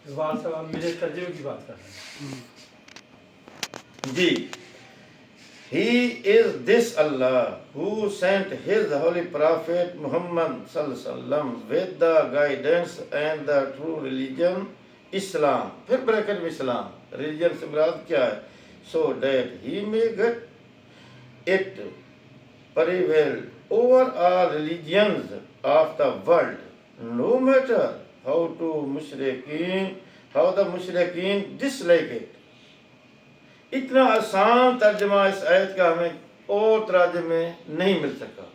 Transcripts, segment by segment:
اقبال صاحب میرے ترجمے کی بات کر رہے ہیں. جی. He is this Allah who sent his holy prophet Muhammad sallallahu alaihi wasallam with the guidance and the true religion Islam. پھر بریکٹ میں اسلام. ریلیجن سے مراد کیا ہے؟ So that he may get it prevail over all religions of the world, no matter how the mushrikeen dislike it. اتنا آسان ترجمہ اس آیت کا ہمیں اور تراجم میں نہیں مل سکا.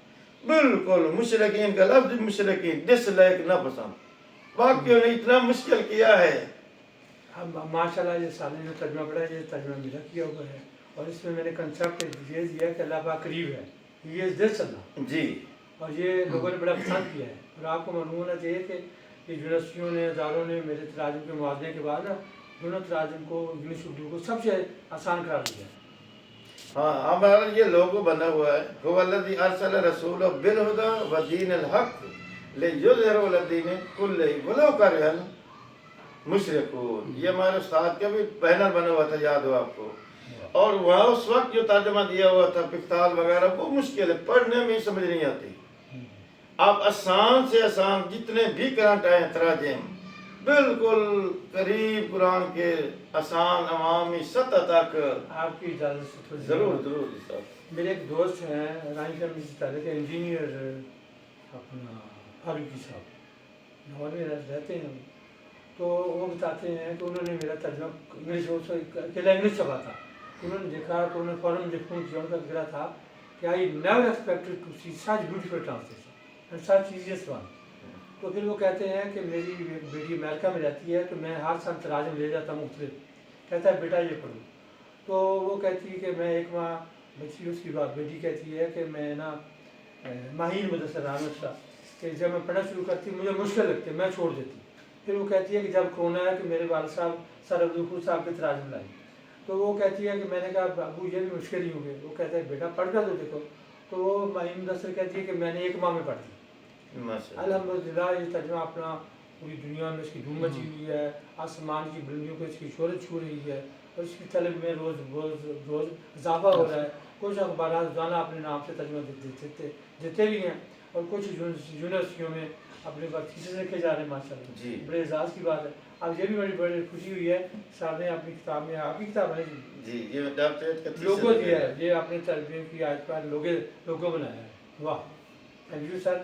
بالکل مشرکین کا لفظ مشرکین ڈس لائک نہ پسند. واقعی نے اتنا مشکل کیا ہے. ماشاء اللہ یہ سامنے جو ترجمہ پڑھا ہے یہ ترجمہ میرا کیا ہوا ہے اور اس میں نے کنسیپٹ یہ دیا کہ اللہ پاک قریب ہے. یہ دس اللہ جی. اور یہ لوگوں نے بڑا پسند کیا ہے. اور آپ کو معلوم ہونا چاہیے کہ یونیورسٹیوں نے اداروں نے میرے تراجم کے موازنے کے بعد نا دونوں تراجم کو انگلش اردو کو سب سے آسان قرار دیا. ہاں ہمارا یہ لوگو بنا ہوا ہے هو الذی ارسل رسولہ بالہدی ودین الحق لیظہرہ علی الدین کلہ ولو کرہ المشرکون. یہ ہمارے استاد کا بھی بینر بنا ہوا تھا, یاد ہو آپ کو. اور وہاں اس وقت جو ترجمہ دیا ہوا تھا پکتال وغیرہ وہ مشکل ہے, پڑھنے میں سمجھ نہیں آتی. آپ آسان سے آسان جتنے بھی کرنٹ آئے تراجم بالکل قریب قرآن کے آسان عوامی سطح تک. آپ کی اجازت سے تھوڑی ضرور ضرور صاحب. میرے ایک دوست ہیں رائن فیملی سے تعلق ہے, انجینئر اپنا فاروقی صاحب لاہور میں رہتے ہیں. تو وہ بتاتے ہیں کہ انہوں نے میرا ترجمہ انگلش اکیلا انگلش چھپا تھا. انہوں نے دیکھا تو انہوں نے فوراً مجھے فون کیا. ان کا فکرہ تھا کہ I never expected to see such beautiful translation and such easiest one. تو پھر وہ کہتے ہیں کہ میری بیٹی امریکہ میں رہتی ہے تو میں ہر سال تراجم لے جاتا ہوں مختلف. کہتا ہے بیٹا یہ پڑھو. تو وہ کہتی ہے کہ میں ایک ماہ بچی اس کی بات بیٹی کہتی ہے کہ میں نا ماہین مدرسہ رانوشہ کہ جب میں پڑھنا شروع کرتی مجھے مشکل لگتی میں چھوڑ دیتی. پھر وہ کہتی ہے کہ جب کورونا ہے کہ میرے والد صاحب سر عبدالغفور صاحب کے تراجم لائے. تو وہ کہتی ہے کہ میں نے کہا ابو یہ بھی مشکل ہی ہو گئے. وہ کہتا ہے بیٹا پڑھ کر تو دیکھو. تو وہ ماہین مدرسہ کہتی ہے کہ میں نے ایک ماہ میں پڑھ دی. الحمدللہ یہ ترجمہ اپنا پوری دنیا میں اس کی دھوم مچی ہوئی ہے. آسمان کی بلندیوں کو اس کی شہرت چھو رہی ہے اور اس کی طلب میں روز اضافہ ہو رہا ہے. کچھ اخبارات روزانہ اپنے نام سے ترجمہ دیتے بھی ہیں اور کچھ یونیورسٹیوں میں اپنے پاس تھیسس رکھے جا رہے ہیں. ماشاء اللہ جی بڑے اعزاز کی بات ہے. اب یہ بھی بڑی خوشی ہوئی ہے صاحب نے اپنی کتاب میں آپ کی کتاب ہے جی یہ ڈاکٹریٹ کا لوگو دیا ہے. یہ اپنے ترجمے کی آیت پر لوگو بنایا ہے. واہ تھینک یو سر.